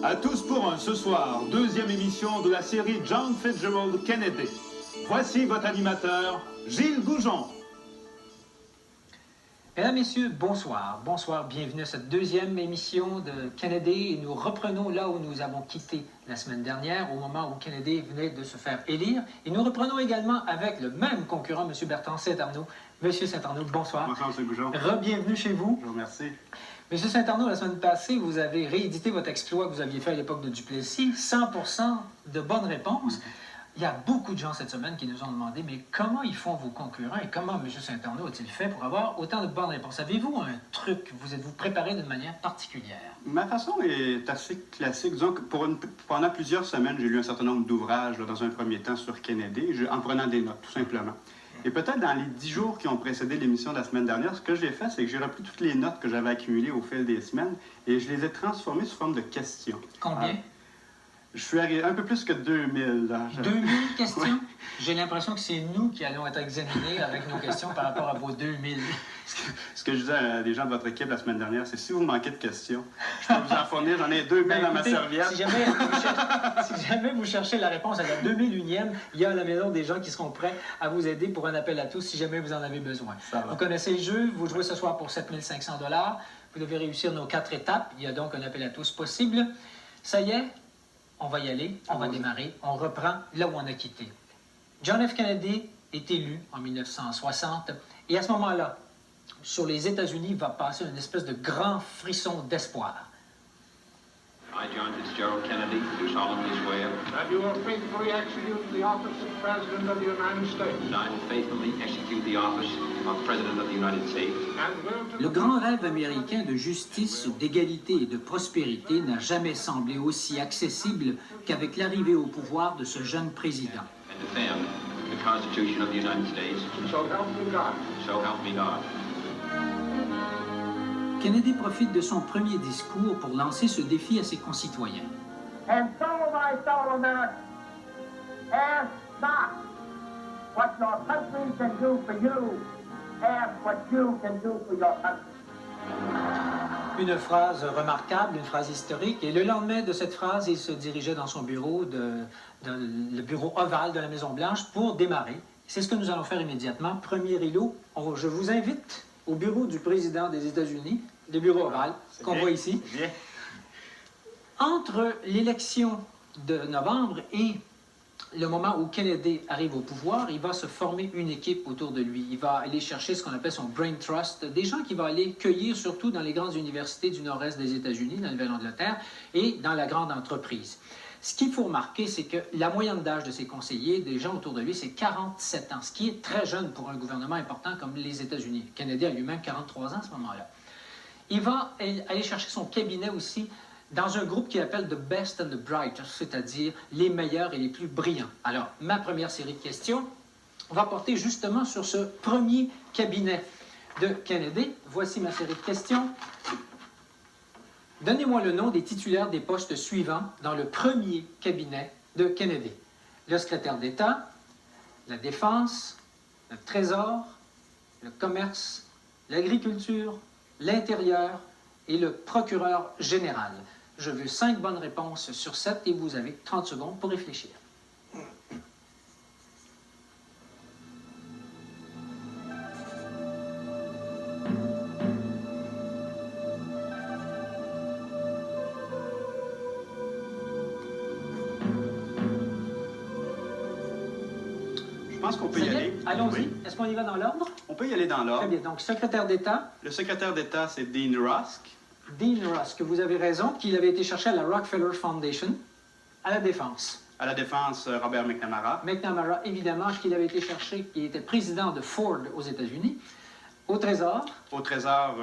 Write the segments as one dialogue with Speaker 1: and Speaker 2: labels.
Speaker 1: À tous pour un ce soir, deuxième émission de la série John Fitzgerald Kennedy. Voici votre animateur, Gilles Goujon.
Speaker 2: Mesdames, Messieurs, bonsoir. Bonsoir, bienvenue à cette deuxième émission de Kennedy. Et nous reprenons là où nous avons quitté la semaine dernière, au moment où Kennedy venait de se faire élire. Et nous reprenons également avec le même concurrent, M. Bertrand Saint-Arnaud. M. Saint-Arnaud, bonsoir.
Speaker 3: Bonsoir, M. Goujon.
Speaker 2: Re-bienvenue chez vous.
Speaker 3: Je vous remercie.
Speaker 2: M. Saint-Arnaud, la semaine passée, vous avez réédité votre exploit que vous aviez fait à l'époque de Duplessis. 100% de bonnes réponses. Il y a beaucoup de gens cette semaine qui nous ont demandé, mais comment ils font vos concurrents et comment M. Saint-Arnaud a-t-il fait pour avoir autant de bonnes réponses? Avez-vous un truc? Vous êtes-vous préparé d'une manière particulière?
Speaker 3: Ma façon est assez classique. Disons que pendant plusieurs semaines, j'ai lu un certain nombre d'ouvrages dans un premier temps sur Kennedy, en prenant des notes, tout simplement. Et peut-être dans les 10 jours qui ont précédé l'émission de la semaine dernière, ce que j'ai fait, c'est que j'ai repris toutes les notes que j'avais accumulées au fil des semaines et je les ai transformées sous forme de questions.
Speaker 2: Combien?
Speaker 3: Je suis arrivé un peu plus que 2000.
Speaker 2: 2000 questions?
Speaker 3: Oui.
Speaker 2: J'ai l'impression que c'est nous qui allons être examinés avec nos questions par rapport à vos 2000.
Speaker 3: Ce que je disais à des gens de votre équipe la semaine dernière, c'est si vous manquez de questions, je peux vous en fournir. J'en ai 2000 dans ma serviette.
Speaker 2: Si jamais vous cherchez la réponse à la 2001e, il y a à la maison des gens qui seront prêts à vous aider pour un appel à tous si jamais vous en avez besoin. Vous connaissez le jeu, vous jouez ce soir pour 7500 $. Vous devez réussir nos 4 étapes. Il y a donc un appel à tous possible. Ça y est, on va y aller, on va démarrer, on reprend là où on a quitté. John F. Kennedy est élu en 1960 et à ce moment-là, sur les États-Unis, va passer une espèce de grand frisson d'espoir.
Speaker 4: I, John Fitzgerald Kennedy, do solemnly swear
Speaker 5: that you will faithfully execute the office of President of the United States.
Speaker 4: that I will faithfully execute the office of President of the United States.
Speaker 5: And will to
Speaker 6: Le grand rêve américain de justice, d'égalité et de prospérité n'a jamais semblé aussi accessible qu'avec l'arrivée au pouvoir de ce jeune président.
Speaker 4: And defend the Constitution of the United States.
Speaker 5: so help me God.
Speaker 4: So help me God.
Speaker 6: Kennedy profite de son premier discours pour lancer ce défi à ses concitoyens.
Speaker 7: And so, my fellow Americans, ask not what your country can do for you, ask what you can do for your country.
Speaker 2: Une phrase remarquable, une phrase historique. Et le lendemain de cette phrase, il se dirigeait dans son bureau, le bureau ovale de la Maison-Blanche, pour démarrer. C'est ce que nous allons faire immédiatement. Premier îlot, je vous invite au bureau du président des États-Unis, le bureau ovale, qu'on voit ici.
Speaker 3: Bien.
Speaker 2: Entre l'élection de novembre et le moment où Kennedy arrive au pouvoir, il va se former une équipe autour de lui. Il va aller chercher ce qu'on appelle son brain trust, des gens qu'il va aller cueillir surtout dans les grandes universités du nord-est des États-Unis, dans la Nouvelle-Angleterre, et dans la grande entreprise. Ce qu'il faut remarquer, c'est que la moyenne d'âge de ses conseillers, des gens autour de lui, c'est 47 ans, ce qui est très jeune pour un gouvernement important comme les États-Unis. Kennedy a lui-même 43 ans à ce moment-là. Il va aller chercher son cabinet aussi dans un groupe qu'il appelle « The Best and the Bright », c'est-à-dire les meilleurs et les plus brillants. Alors, ma première série de questions va porter justement sur ce premier cabinet de Kennedy. Voici ma série de questions. Donnez-moi le nom des titulaires des postes suivants dans le premier cabinet de Kennedy. Le secrétaire d'État, la Défense, le Trésor, le Commerce, l'Agriculture, l'Intérieur et le Procureur général. Je veux 5 bonnes réponses sur 7 et vous avez 30 secondes pour réfléchir.
Speaker 3: Je pense qu'on peut y aller.
Speaker 2: Allons-y.
Speaker 3: Oui.
Speaker 2: Est-ce qu'on y va dans l'ordre?
Speaker 3: On peut y aller dans
Speaker 2: Très
Speaker 3: l'ordre.
Speaker 2: bien. Donc, secrétaire d'État,
Speaker 3: Le secrétaire d'État, c'est Dean Rusk.
Speaker 2: Dean Rusk. Vous avez raison qu'il avait été cherché à la Rockefeller Foundation, à la Défense.
Speaker 3: À la Défense, Robert McNamara.
Speaker 2: McNamara, évidemment, qu'il avait été cherché, qui était président de Ford aux États-Unis. Au Trésor,
Speaker 3: Au Trésor,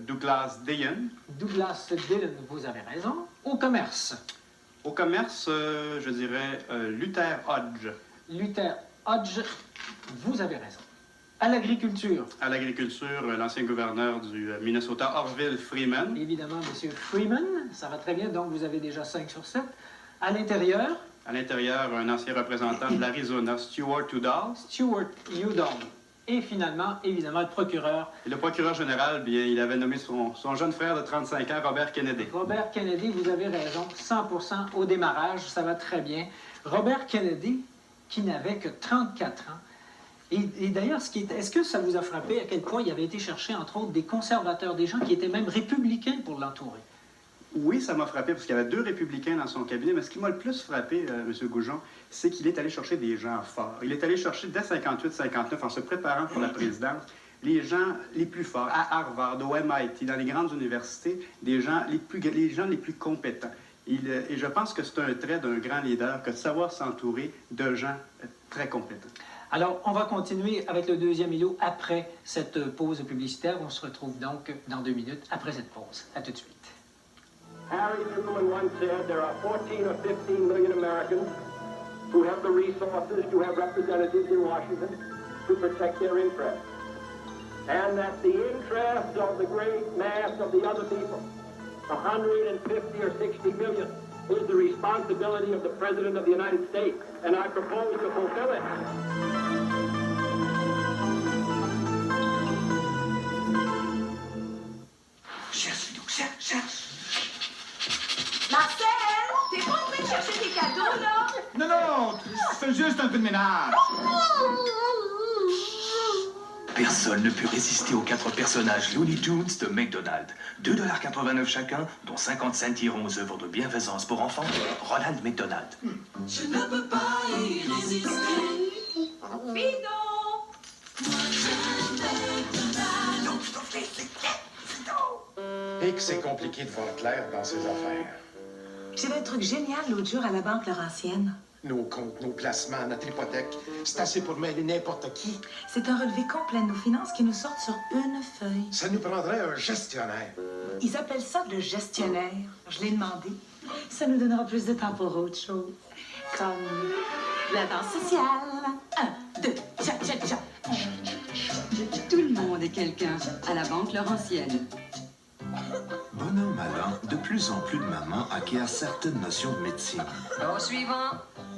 Speaker 3: Douglas Dean.
Speaker 2: Douglas Dillon, vous avez raison. Au Commerce,
Speaker 3: Au Commerce, je dirais Luther Hodge.
Speaker 2: Luther Hodge, vous avez raison. À l'Agriculture,
Speaker 3: À l'Agriculture, l'ancien gouverneur du Minnesota, Orville Freeman.
Speaker 2: évidemment, M. Freeman, ça va très bien, donc vous avez déjà 5 sur 7. À l'Intérieur,
Speaker 3: À l'intérieur, un ancien représentant de l'Arizona, Stuart Udall.
Speaker 2: Stuart Udall. Et finalement, évidemment, le procureur.
Speaker 3: Et le procureur général, bien, il avait nommé son jeune frère de 35 ans, Robert Kennedy.
Speaker 2: Robert Kennedy, vous avez raison, 100% au démarrage, ça va très bien. Robert Kennedy, qui n'avait que 34 ans. Et d'ailleurs, est-ce que ça vous a frappé à quel point il avait été chercher, entre autres, des conservateurs, des gens qui étaient même républicains pour l'entourer?
Speaker 3: Oui, ça m'a frappé parce qu'il y avait 2 républicains dans son cabinet, mais ce qui m'a le plus frappé, M. Goujon, c'est qu'il est allé chercher des gens forts. Il est allé chercher dès 58-59, en se préparant pour la présidence, les gens les plus forts, à Harvard, au MIT, dans les grandes universités, les gens les plus compétents. Et je pense que c'est un trait d'un grand leader que de savoir s'entourer de gens très compétents.
Speaker 2: Alors, on va continuer avec le deuxième îlot après cette pause publicitaire. On se retrouve donc dans 2 minutes après cette pause. À tout de suite.
Speaker 7: Harry Truman once said there are 14 or 15 million Americans who have the resources to have representatives in Washington to protect their interests. And that the interests of the great mass of the other people, 150 or 60 million, is the responsibility of the President of the United States. And I propose to fulfill it.
Speaker 8: Cherche. Marcel, t'es pas en train de chercher tes cadeaux, là?
Speaker 1: Non, c'est juste un peu de ménage.
Speaker 9: Personne ne put résister aux 4 personnages Looney Tunes de McDonald's. 2,89 $ chacun, dont 50 cents iront aux œuvres de bienfaisance pour enfants. Ronald McDonald.
Speaker 8: Je ne peux pas y résister. Fido!
Speaker 10: Et que c'est compliqué de voir clair dans ces affaires.
Speaker 11: J'ai vu un truc génial l'autre jour à la Banque Laurentienne.
Speaker 10: Nos comptes, nos placements, notre hypothèque, c'est assez pour mêler n'importe qui.
Speaker 11: C'est un relevé complet de nos finances qui nous sort sur une feuille.
Speaker 10: Ça nous prendrait un gestionnaire.
Speaker 11: Ils appellent ça le gestionnaire. Je l'ai demandé. Ça nous donnera plus de temps pour autre chose. Comme la danse sociale. 1, 2, tcha.
Speaker 12: Tout le monde est quelqu'un à la Banque Laurentienne.
Speaker 13: Bon an, mal an, de plus en plus de mamans acquièrent certaines notions de médecine.
Speaker 12: Au suivant.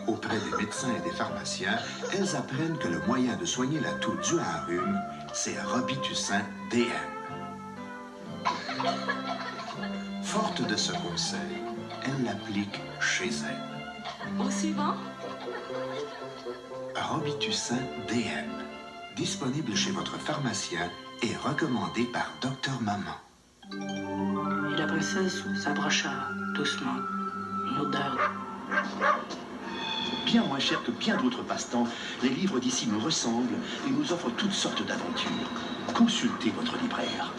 Speaker 13: Auprès des médecins et des pharmaciens, elles apprennent que le moyen de soigner la toux due à un rhume, c'est Robitussin DM. Forte de ce conseil, elles l'appliquent chez elles.
Speaker 12: Au suivant.
Speaker 13: Robitussin DM. Disponible chez votre pharmacien et recommandé par Dr Maman.
Speaker 14: Et la princesse s'approcha doucement. Une odeur.
Speaker 9: Bien moins cher que bien d'autres passe-temps, les livres d'ici nous ressemblent et nous offrent toutes sortes d'aventures. Consultez votre libraire.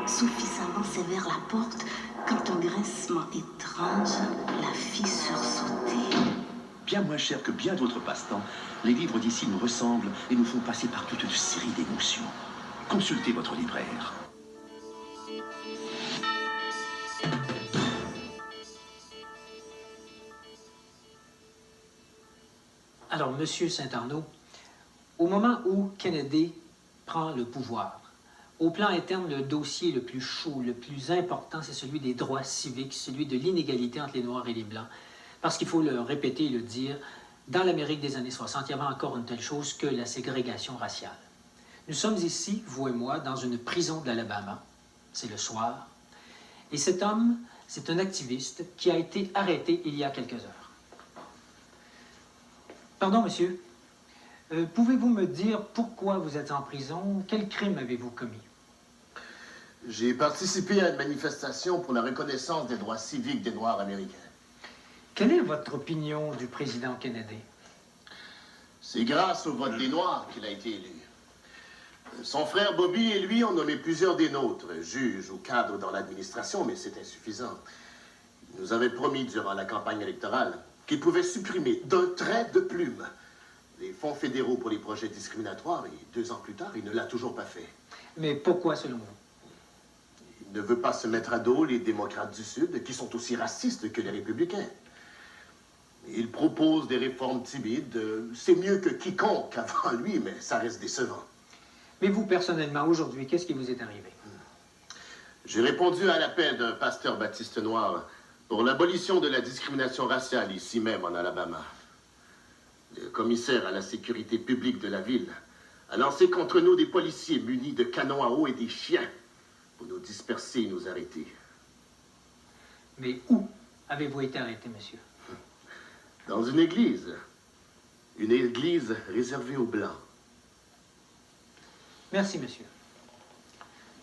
Speaker 15: Suffisamment sévère la porte quand un grincement étrange la fit sursauter.
Speaker 9: Bien moins cher que bien d'autres passe-temps, les livres d'ici nous ressemblent et nous font passer par toute une série d'émotions. Consultez votre libraire.
Speaker 2: Alors, M. Saint-Arnaud, au moment où Kennedy prend le pouvoir, au plan interne, le dossier le plus chaud, le plus important, c'est celui des droits civiques, celui de l'inégalité entre les Noirs et les Blancs. Parce qu'il faut le répéter et le dire, dans l'Amérique des années 60, il y avait encore une telle chose que la ségrégation raciale. Nous sommes ici, vous et moi, dans une prison de l'Alabama. C'est le soir. Et cet homme, c'est un activiste qui a été arrêté il y a quelques heures. Pardon, monsieur. Pouvez-vous me dire pourquoi vous êtes en prison? Quel crime avez-vous commis?
Speaker 16: J'ai participé à une manifestation pour la reconnaissance des droits civiques des Noirs américains.
Speaker 2: Quelle est votre opinion du président Kennedy?
Speaker 16: C'est grâce au vote des Noirs qu'il a été élu. Son frère Bobby et lui ont nommé plusieurs des nôtres, juges ou cadres dans l'administration, mais c'est insuffisant. Il nous avait promis durant la campagne électorale qu'il pouvait supprimer d'un trait de plume les fonds fédéraux pour les projets discriminatoires, et 2 ans plus tard, il ne l'a toujours pas fait.
Speaker 2: Mais pourquoi, selon vous?
Speaker 16: Il ne veut pas se mettre à dos les démocrates du Sud, qui sont aussi racistes que les républicains. Il propose des réformes timides. C'est mieux que quiconque avant lui, mais ça reste décevant.
Speaker 2: Mais vous, personnellement, aujourd'hui, qu'est-ce qui vous est arrivé?
Speaker 16: J'ai répondu à l'appel d'un pasteur baptiste noir pour l'abolition de la discrimination raciale ici même en Alabama. Le commissaire à la sécurité publique de la ville a lancé contre nous des policiers munis de canons à eau et des chiens pour nous disperser et nous arrêter.
Speaker 2: Mais où avez-vous été arrêté, monsieur?
Speaker 16: Dans une église. Une église réservée aux Blancs.
Speaker 2: Merci, monsieur.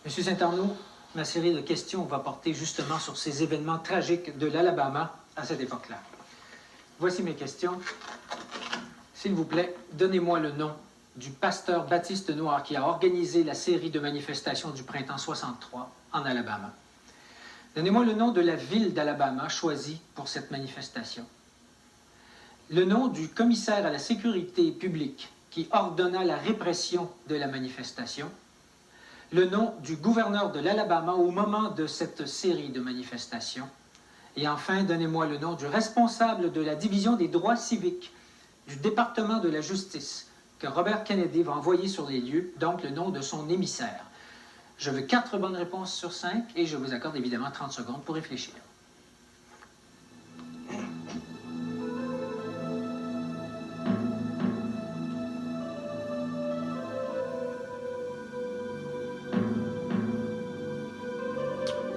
Speaker 2: Monsieur Saint-Arnaud, ma série de questions va porter justement sur ces événements tragiques de l'Alabama à cette époque-là. Voici mes questions. S'il vous plaît, donnez-moi le nom du pasteur Baptiste Noir qui a organisé la série de manifestations du printemps 63 en Alabama. Donnez-moi le nom de la ville d'Alabama choisie pour cette manifestation. Le nom du commissaire à la sécurité publique qui ordonna la répression de la manifestation. Le nom du gouverneur de l'Alabama au moment de cette série de manifestations. Et enfin, donnez-moi le nom du responsable de la division des droits civiques du département de la justice que Robert Kennedy va envoyer sur les lieux, donc le nom de son émissaire. Je veux 4 bonnes réponses sur 5 et je vous accorde évidemment 30 secondes pour réfléchir.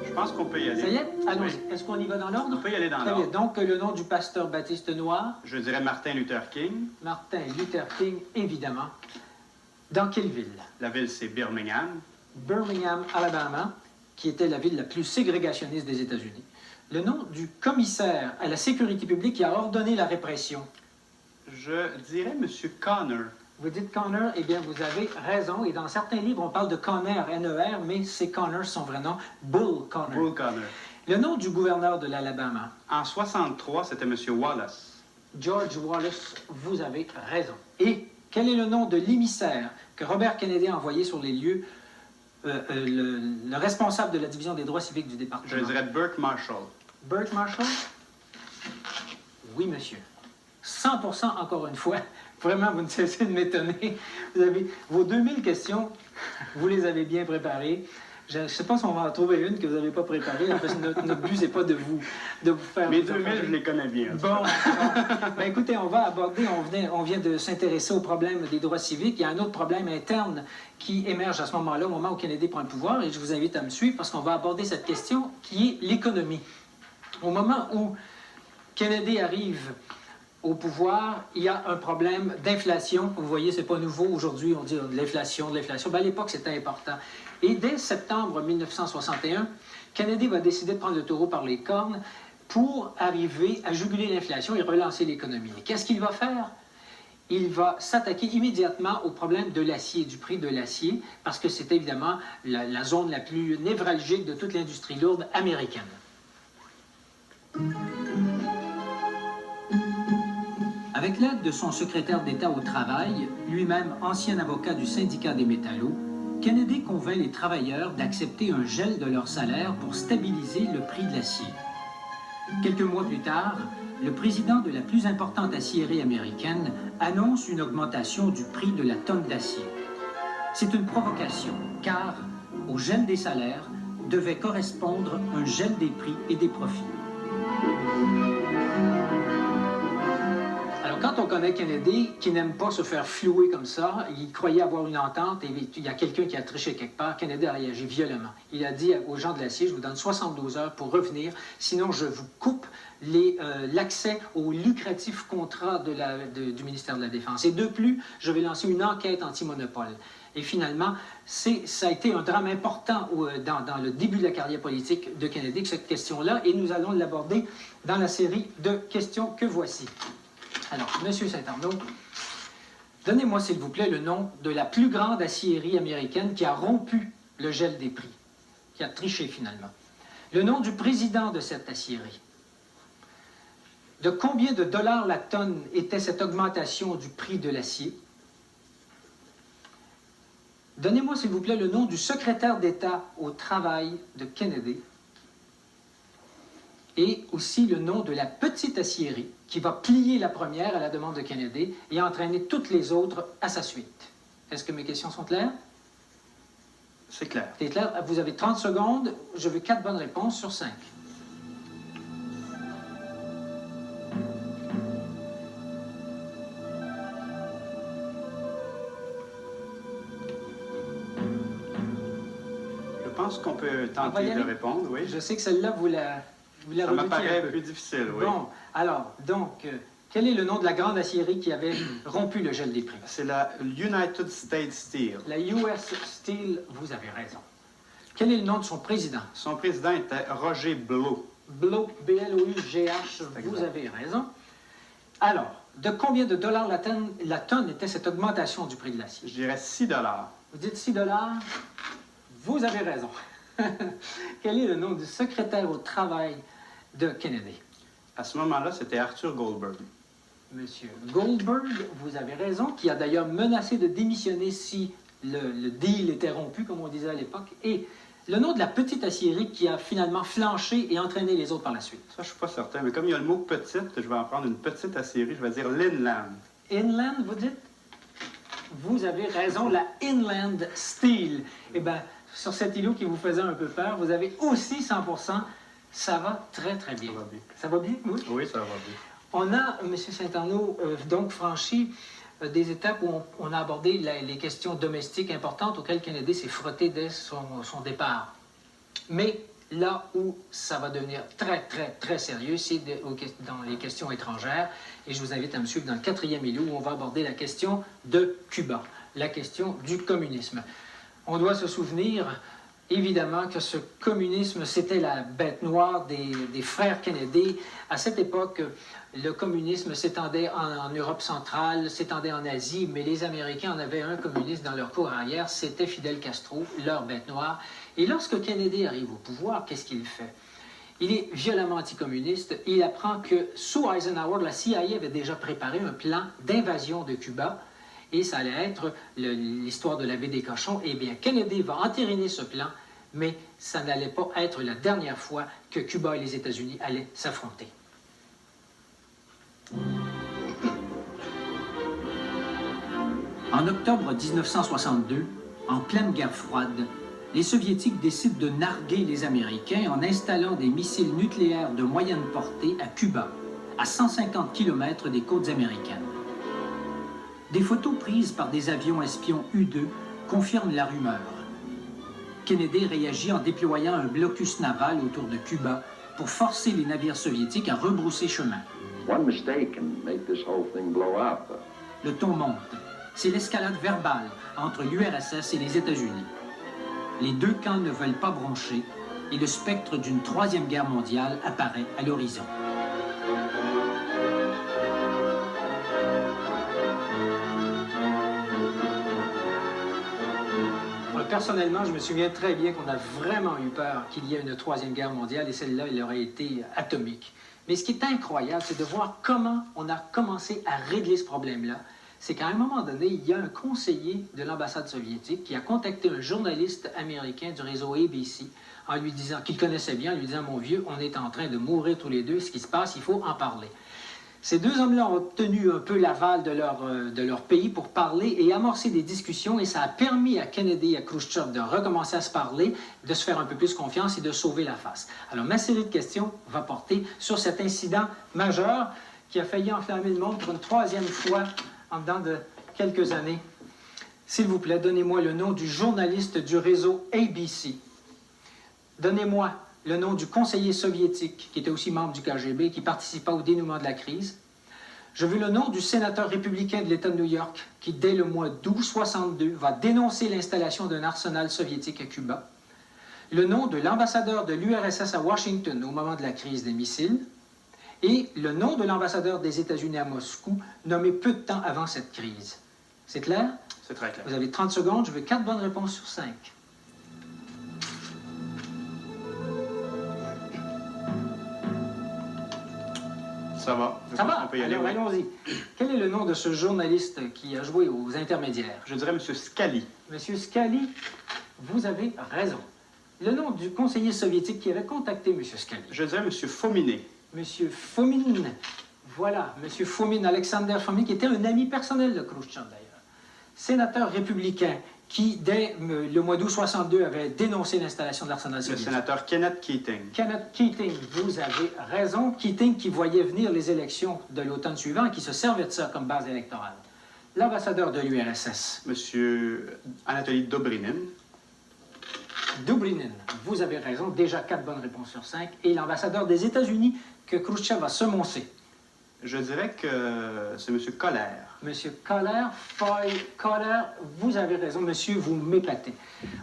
Speaker 3: Je pense qu'on peut y aller.
Speaker 2: Ça y est? Allons-y.
Speaker 3: Oui.
Speaker 2: Est-ce qu'on y va dans l'ordre?
Speaker 3: On peut y aller dans
Speaker 2: Très bien.
Speaker 3: l'ordre.
Speaker 2: Donc, le nom du pasteur Baptiste Noir.
Speaker 3: Je dirais Martin Luther King.
Speaker 2: Martin Luther King, évidemment. Dans quelle ville?
Speaker 3: La ville, c'est Birmingham.
Speaker 2: Birmingham, Alabama, qui était la ville la plus ségrégationniste des États-Unis. Le nom du commissaire à la sécurité publique qui a ordonné la répression.
Speaker 3: Je dirais M. Connor.
Speaker 2: Vous dites Connor, eh bien, vous avez raison. Et dans certains livres, on parle de Conner, N-E-R, mais c'est Connor, son vrai nom, Bull Connor.
Speaker 3: Bull Connor.
Speaker 2: Le nom du gouverneur de l'Alabama.
Speaker 3: En 63, c'était M. Wallace.
Speaker 2: George Wallace, vous avez raison. Et quel est le nom de l'émissaire que Robert Kennedy a envoyé sur les lieux, le responsable de la division des droits civiques du département?
Speaker 3: Je dirais Burke Marshall.
Speaker 2: Burke Marshall? Oui, monsieur. 100% encore une fois. Vraiment, vous ne cessez de m'étonner. Vous avez vos 2000 questions, vous les avez bien préparées. Je ne sais pas si on va en trouver une que vous n'avez pas préparée. En fait, notre but, c'est pas de vous faire...
Speaker 3: Mes 2000, je les connais bien.
Speaker 2: Bon. Ben, écoutez, on va aborder, on vient de s'intéresser au problème des droits civiques. Il y a un autre problème interne qui émerge à ce moment-là, au moment où Kennedy prend le pouvoir, et je vous invite à me suivre parce qu'on va aborder cette question qui est l'économie. Au moment où Kennedy arrive au pouvoir, il y a un problème d'inflation. Vous voyez, c'est pas nouveau. Aujourd'hui, on dit de l'inflation, de l'inflation. Ben, à l'époque, c'était important. Et dès septembre 1961, Kennedy va décider de prendre le taureau par les cornes pour arriver à juguler l'inflation et relancer l'économie. Et qu'est-ce qu'il va faire? Il va s'attaquer immédiatement au problème de l'acier, du prix de l'acier, parce que c'est évidemment la zone la plus névralgique de toute l'industrie lourde américaine.
Speaker 6: Avec l'aide de son secrétaire d'État au travail, lui-même ancien avocat du syndicat des métallos, Kennedy convainc les travailleurs d'accepter un gel de leur salaire pour stabiliser le prix de l'acier. Quelques mois plus tard, le président de la plus importante aciérie américaine annonce une augmentation du prix de la tonne d'acier. C'est une provocation, car au gel des salaires devait correspondre un gel des prix et des profits.
Speaker 2: Quand on connaît Kennedy, qui n'aime pas se faire flouer comme ça, il croyait avoir une entente et il y a quelqu'un qui a triché quelque part, Kennedy a réagi violemment. Il a dit aux gens de l'acier, je vous donne 72 heures pour revenir, sinon je vous coupe l'accès aux lucratifs contrats du ministère de la Défense. Et de plus, je vais lancer une enquête anti-monopole. Et finalement, ça a été un drame important dans le début de la carrière politique de Kennedy, cette question-là, et nous allons l'aborder dans la série de questions que voici. Alors, M. Saint-Arnaud, donnez-moi, s'il vous plaît, le nom de la plus grande aciérie américaine qui a rompu le gel des prix, qui a triché finalement. Le nom du président de cette aciérie. De combien de dollars la tonne était cette augmentation du prix de l'acier? Donnez-moi, s'il vous plaît, le nom du secrétaire d'État au travail de Kennedy. Et aussi le nom de la petite aciérie qui va plier la première à la demande de Kennedy et entraîner toutes les autres à sa suite. Est-ce que mes questions sont claires?
Speaker 3: C'est clair.
Speaker 2: C'est clair? Vous avez 30 secondes. Je veux 4 bonnes réponses sur 5.
Speaker 3: pense qu'on peut
Speaker 2: On va y
Speaker 3: tenter de
Speaker 2: aller?
Speaker 3: répondre, oui.
Speaker 2: Je sais que celle-là, vous la
Speaker 3: Ça
Speaker 2: redoutiez
Speaker 3: m'apparaît
Speaker 2: un peu.
Speaker 3: plus difficile, oui.
Speaker 2: Bon, alors, donc, quel est le nom de la grande aciérie qui avait rompu le gel des prix?
Speaker 3: C'est la United States Steel.
Speaker 2: La US Steel, vous avez raison. Quel est le nom de son président?
Speaker 3: Son président était Roger Blow.
Speaker 2: Blow, B-L-O-U-G-H, vous avez raison. Alors, de combien de dollars la tonne était cette augmentation du prix de l'acier?
Speaker 3: Je dirais 6 $.
Speaker 2: Vous dites 6 $? Vous avez raison. Quel est le nom du secrétaire au travail de Kennedy?
Speaker 3: À ce moment-là, c'était Arthur Goldberg.
Speaker 2: Monsieur Goldberg, vous avez raison, qui a d'ailleurs menacé de démissionner si le deal était rompu, comme on disait à l'époque. Et le nom de la petite aciérie qui a finalement flanché et entraîné les autres par la suite.
Speaker 3: Ça, je suis pas certain, mais comme il y a le mot petite, je vais en prendre une petite aciérie, je vais dire l'Inland.
Speaker 2: Inland, vous dites? Vous avez raison, la Inland Steel. Eh bien, sur cet îlot qui vous faisait un peu peur, vous avez aussi 100%. Ça va très, très bien.
Speaker 3: Ça va bien.
Speaker 2: Ça va bien, oui?
Speaker 3: Oui, ça va bien.
Speaker 2: On a, M. Saint-Arnaud, donc franchi des étapes où on a abordé les questions domestiques importantes auxquelles Kennedy s'est frotté dès son départ. Mais là où ça va devenir très, très, très sérieux, c'est dans les questions étrangères. Et je vous invite à me suivre dans le 4e îlot où on va aborder la question de Cuba, la question du communisme. On doit se souvenir, évidemment, que ce communisme, c'était la bête noire des frères Kennedy. À cette époque, le communisme s'étendait en Europe centrale, s'étendait en Asie, mais les Américains en avaient un communiste dans leur cour arrière, c'était Fidel Castro, leur bête noire. Et lorsque Kennedy arrive au pouvoir, qu'est-ce qu'il fait? Il est violemment anticommuniste. Il apprend que sous Eisenhower, la CIA avait déjà préparé un plan d'invasion de Cuba, et ça allait être l'histoire de la baie des Cochons. Eh bien, Kennedy va entériner ce plan, mais ça n'allait pas être la dernière fois que Cuba et les États-Unis allaient s'affronter.
Speaker 6: En octobre 1962, en pleine guerre froide, les Soviétiques décident de narguer les Américains en installant des missiles nucléaires de moyenne portée à Cuba, à 150 km des côtes américaines. Des photos prises par des avions espions U-2 confirment la rumeur. Kennedy réagit en déployant un blocus naval autour de Cuba pour forcer les navires soviétiques à rebrousser chemin.
Speaker 17: One mistake can make this whole thing blow up.
Speaker 6: Le ton monte. C'est l'escalade verbale entre l'URSS et les États-Unis. Les deux camps ne veulent pas broncher et le spectre d'une troisième guerre mondiale apparaît à l'horizon.
Speaker 2: Personnellement, je me souviens très bien qu'on a vraiment eu peur qu'il y ait une troisième guerre mondiale et celle-là, elle aurait été atomique. Mais ce qui est incroyable, c'est de voir comment on a commencé à régler ce problème-là. C'est qu'à un moment donné, il y a un conseiller de l'ambassade soviétique qui a contacté un journaliste américain du réseau ABC en lui disant, qu'il connaissait bien, en lui disant « Mon vieux, on est en train de mourir tous les deux, ce qui se passe, il faut en parler ». Ces deux hommes-là ont obtenu un peu l'aval de leur pays pour parler et amorcer des discussions, et ça a permis à Kennedy et à Khrushchev de recommencer à se parler, de se faire un peu plus confiance et de sauver la face. Alors, ma série de questions va porter sur cet incident majeur qui a failli enflammer le monde pour une troisième fois en dedans de quelques années. S'il vous plaît, donnez-moi le nom du journaliste du réseau ABC. Donnez-moi le nom du conseiller soviétique, qui était aussi membre du KGB, qui participa au dénouement de la crise. Je veux le nom du sénateur républicain de l'État de New York, qui, dès le mois d'août 62, va dénoncer l'installation d'un arsenal soviétique à Cuba. Le nom de l'ambassadeur de l'URSS à Washington au moment de la crise des missiles. Et le nom de l'ambassadeur des États-Unis à Moscou, nommé peu de temps avant cette crise. C'est clair?
Speaker 3: C'est très clair.
Speaker 2: Vous avez 30 secondes, je veux 4 bonnes réponses sur 5.
Speaker 3: Ça va.
Speaker 2: Ça va?
Speaker 3: On peut y aller,
Speaker 2: Alors,
Speaker 3: oui.
Speaker 2: allons-y. Quel est le nom de ce journaliste qui a joué aux intermédiaires?
Speaker 3: Je dirais M. Scali.
Speaker 2: Monsieur Scali, vous avez raison. Le nom du conseiller soviétique qui avait contacté M. Scali.
Speaker 3: Je dirais M. Fominé.
Speaker 2: M. Fomin. Voilà, M. Fomin, Alexander Fomin, qui était un ami personnel de Khrushchev, d'ailleurs. Sénateur républicain qui, dès le mois d'août 62, avait dénoncé l'installation de l'arsenal
Speaker 3: Le
Speaker 2: soviétique.
Speaker 3: sénateur Kenneth Keating.
Speaker 2: Kenneth Keating, vous avez raison. Keating qui voyait venir les élections de l'automne suivant et qui se servait de ça comme base électorale. L'ambassadeur de l'URSS.
Speaker 3: M. Anatoly Dobrynin.
Speaker 2: Dublinen, vous avez raison, déjà 4 bonnes réponses sur 5. Et l'ambassadeur des États-Unis que Khrouchtchev va semoncer.
Speaker 3: Je dirais que c'est M. Colère.
Speaker 2: Monsieur Colère, Colère, vous avez raison, monsieur, vous m'épatez.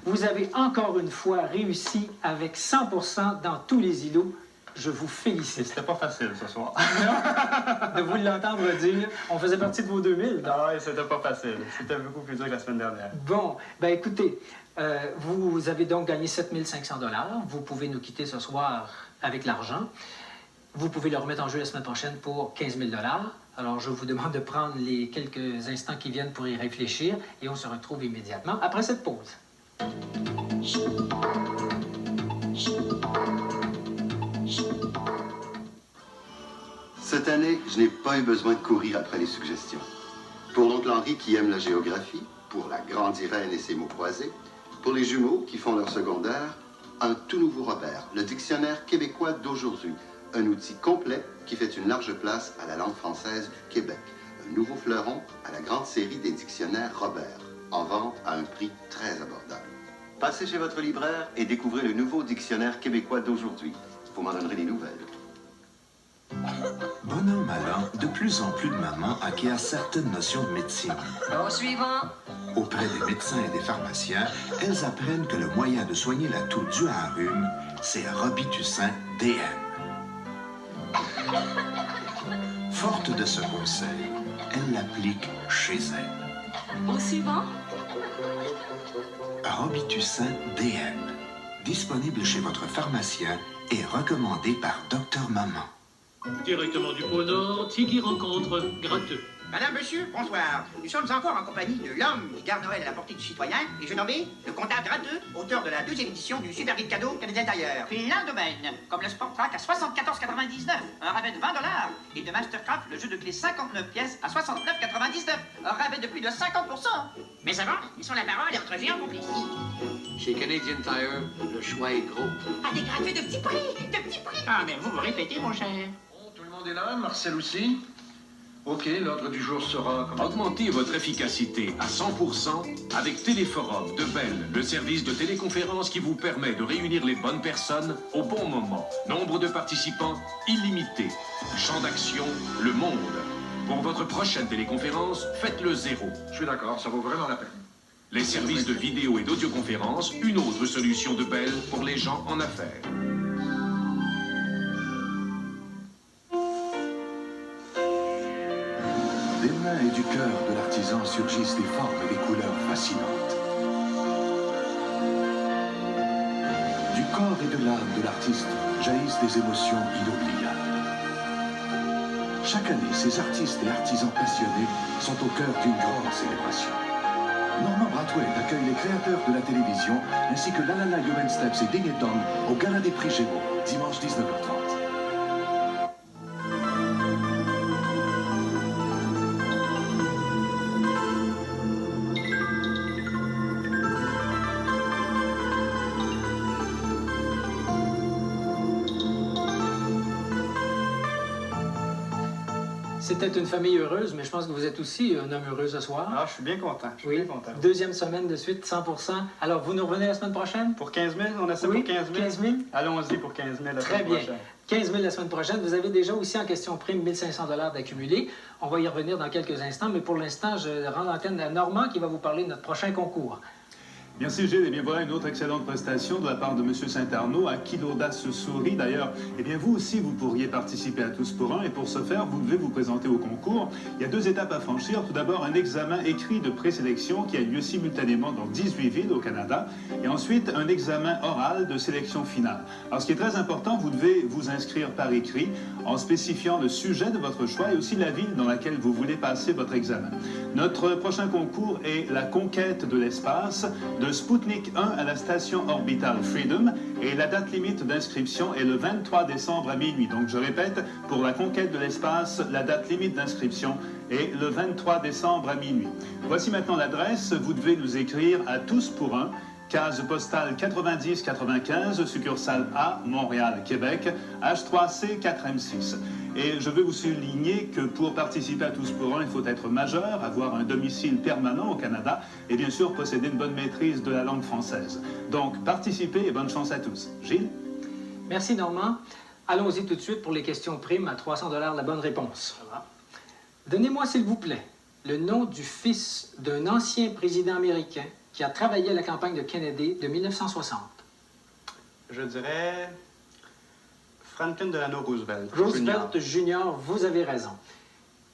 Speaker 2: Vous avez encore une fois réussi avec 100% dans tous les îlots. Je vous félicite.
Speaker 3: C'était pas facile ce soir.
Speaker 2: Non, de vous l'entendre dire, on faisait partie de vos 2000.
Speaker 3: Ah oui, c'était pas facile. C'était beaucoup plus dur que la semaine dernière.
Speaker 2: Bon, ben écoutez, vous avez donc gagné 7 500 $. Vous pouvez nous quitter ce soir avec l'argent. Vous pouvez le remettre en jeu la semaine prochaine pour 15 000 $. Alors, je vous demande de prendre les quelques instants qui viennent pour y réfléchir et on se retrouve immédiatement après cette pause.
Speaker 18: Cette année, je n'ai pas eu besoin de courir après les suggestions. Pour l'oncle Henri qui aime la géographie, pour la grande Irène et ses mots croisés, pour les jumeaux qui font leur secondaire, un tout nouveau Robert, le dictionnaire québécois d'aujourd'hui. Un outil complet qui fait une large place à la langue française du Québec. Un nouveau fleuron à la grande série des dictionnaires Robert, en vente à un prix très abordable. Passez chez votre libraire et découvrez le nouveau dictionnaire québécois d'aujourd'hui. Vous m'en donnerez des nouvelles.
Speaker 13: Bon an, mal an, de plus en plus de mamans acquièrent certaines notions de médecine.
Speaker 8: Au suivant.
Speaker 13: Auprès des médecins et des pharmaciens, elles apprennent que le moyen de soigner la toux due à un rhume, c'est Robitussin DM. Forte de ce conseil, elle l'applique chez elle.
Speaker 12: Au suivant.
Speaker 13: Robitussin DM. Disponible chez votre pharmacien et recommandé par Dr Maman.
Speaker 19: Directement du pôle Nord, Tiggy rencontre Gratteux.
Speaker 20: Madame, monsieur, bonsoir. Nous sommes encore en compagnie de l'homme qui garde Noël à la portée du citoyen, et je nommé le comptable Gratteux, auteur de la 2e édition du Super Guide Cadeau Canadien Tailleur. Plein de domaines, comme le Sport Track à 74,99, un rabais de 20 $, et de Mastercraft, le jeu de clés 59 pièces à 69,99, un rabais de plus de 50%. Mais avant, ils sont la parole et entre géants complices.
Speaker 21: Chez Canadian Tire, le choix est gros.
Speaker 20: Ah, des gratuits de petits prix, de petits prix. Ah, mais vous répétez, mon cher.
Speaker 10: Bon, tout le monde est là, Marcel aussi? Ok, l'ordre du jour sera...
Speaker 22: Augmentez votre efficacité à 100% avec Téléforum de Bell, le service de téléconférence qui vous permet de réunir les bonnes personnes au bon moment. Nombre de participants illimité. Champ d'action, le monde. Pour votre prochaine téléconférence, faites le 0.
Speaker 10: Je suis d'accord, ça vaut vraiment la peine.
Speaker 22: Les services de vidéo et d'audioconférence, une autre solution de Bell pour les gens en affaires.
Speaker 23: Des mains et du cœur de l'artisan surgissent des formes et des couleurs fascinantes. Du corps et de l'âme de l'artiste jaillissent des émotions inoubliables. Chaque année, ces artistes et artisans passionnés sont au cœur d'une grande célébration. Norman Brathwaite accueille les créateurs de la télévision ainsi que Lalala Human Steps et Ding et Dong au Gala des Prix Gémeaux, dimanche 19h30.
Speaker 2: C'était une famille heureuse, mais je pense que vous êtes aussi un homme heureux ce soir.
Speaker 3: Ah, je suis bien content. Je suis bien content.
Speaker 2: Deuxième semaine de suite, 100%. Alors, vous nous revenez la semaine prochaine?
Speaker 3: Pour 15 000, on a ça
Speaker 2: Oui,
Speaker 3: pour 15 000?
Speaker 2: 15 000?
Speaker 3: Allons-y pour 15 000 la
Speaker 2: Très
Speaker 3: semaine
Speaker 2: bien.
Speaker 3: prochaine.
Speaker 2: 15 000 la semaine prochaine. Vous avez déjà aussi en question prime 1 500 $ d'accumuler. On va y revenir dans quelques instants, mais pour l'instant, je rends l'antenne à Normand qui va vous parler de notre prochain concours.
Speaker 1: Merci Gilles. Eh bien voilà une autre excellente prestation de la part de M. Saint-Arnaud, à qui l'audace sourit. D'ailleurs, eh bien vous aussi, vous pourriez participer à Tous pour un. Et pour ce faire, vous devez vous présenter au concours. Il y a 2 étapes à franchir. Tout d'abord, un examen écrit de présélection qui a lieu simultanément dans 18 villes au Canada. Et ensuite, un examen oral de sélection finale. Alors, ce qui est très important, vous devez vous inscrire par écrit en spécifiant le sujet de votre choix et aussi la ville dans laquelle vous voulez passer votre examen. Notre prochain concours est la conquête de l'espace de Sputnik 1 à la station orbitale Freedom et la date limite d'inscription est le 23 décembre à minuit. Donc je répète, pour la conquête de l'espace, la date limite d'inscription est le 23 décembre à minuit. Voici maintenant l'adresse. Vous devez nous écrire à Tous pour un, case postale 9095, succursale A, Montréal, Québec, H3C 4M6. Et je veux vous souligner que pour participer à Tous pour un, il faut être majeur, avoir un domicile permanent au Canada et bien sûr posséder une bonne maîtrise de la langue française. Donc participez et bonne chance à tous. Gilles?
Speaker 2: Merci Normand. Allons-y tout de suite pour les questions primes à 300 $ la bonne réponse. Donnez-moi s'il vous plaît le nom du fils d'un ancien président américain qui a travaillé à la campagne de Kennedy de 1960.
Speaker 3: Je dirais Franklin Delano Roosevelt.
Speaker 2: Roosevelt Jr., vous avez raison.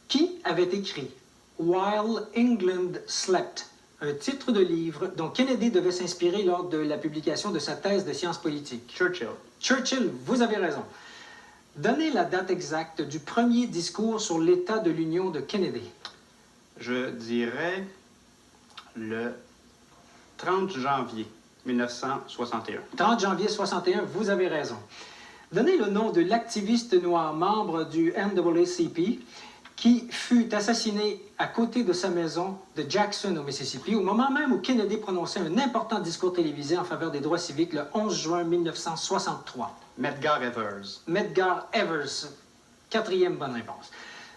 Speaker 2: Qui avait écrit While England Slept, un titre de livre dont Kennedy devait s'inspirer lors de la publication de sa thèse de sciences politiques?
Speaker 3: Churchill.
Speaker 2: Churchill, vous avez raison. Donnez la date exacte du premier discours sur l'état de l'Union de Kennedy.
Speaker 3: Je dirais le 30 janvier 1961.
Speaker 2: 30 janvier 61, vous avez raison. Donnez le nom de l'activiste noir membre du NAACP qui fut assassiné à côté de sa maison de Jackson, au Mississippi, au moment même où Kennedy prononçait un important discours télévisé en faveur des droits civiques le 11 juin 1963.
Speaker 3: Medgar Evers.
Speaker 2: Medgar Evers. 4e bonne réponse.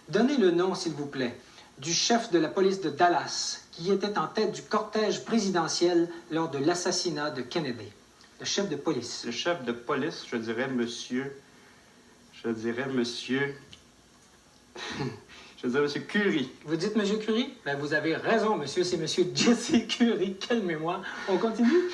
Speaker 2: Donnez le nom, s'il vous plaît, du chef de la police de Dallas qui était en tête du cortège présidentiel lors de l'assassinat de Kennedy. Le chef de police.
Speaker 3: Le chef de police, je dirais monsieur Curie.
Speaker 2: Vous dites monsieur Curie? Ben, vous avez raison, monsieur, c'est monsieur Jesse Curie. Quelle mémoire. On continue?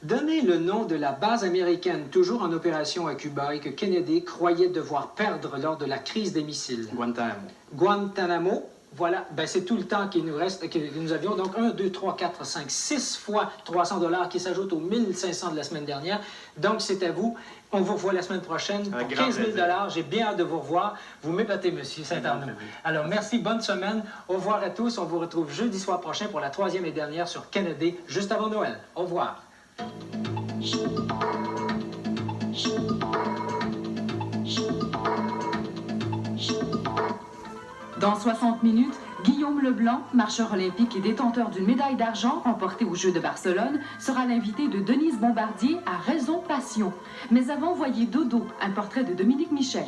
Speaker 2: Donnez le nom de la base américaine toujours en opération à Cuba et que Kennedy croyait devoir perdre lors de la crise des missiles.
Speaker 3: Guantanamo.
Speaker 2: Guantanamo. Voilà, ben c'est tout le temps qu'il nous reste, que nous avions. Donc 1, 2, 3, 4, 5, 6 fois 300 $ qui s'ajoutent aux 1500 de la semaine dernière. Donc c'est à vous. On vous revoit la semaine prochaine pour 15 000 $. J'ai bien hâte de vous revoir. Vous m'épatez, monsieur Saint-Arnaud. Alors merci, bonne semaine. Au revoir à tous. On vous retrouve jeudi soir prochain pour la 3e et dernière sur Kennedy, juste avant Noël. Au revoir.
Speaker 4: Dans 60 minutes, Guillaume Leblanc, marcheur olympique et détenteur d'une médaille d'argent remportée aux Jeux de Barcelone, sera l'invité de Denise Bombardier à Raison Passion. Mais avant, voyez Dodo, un portrait de Dominique Michel.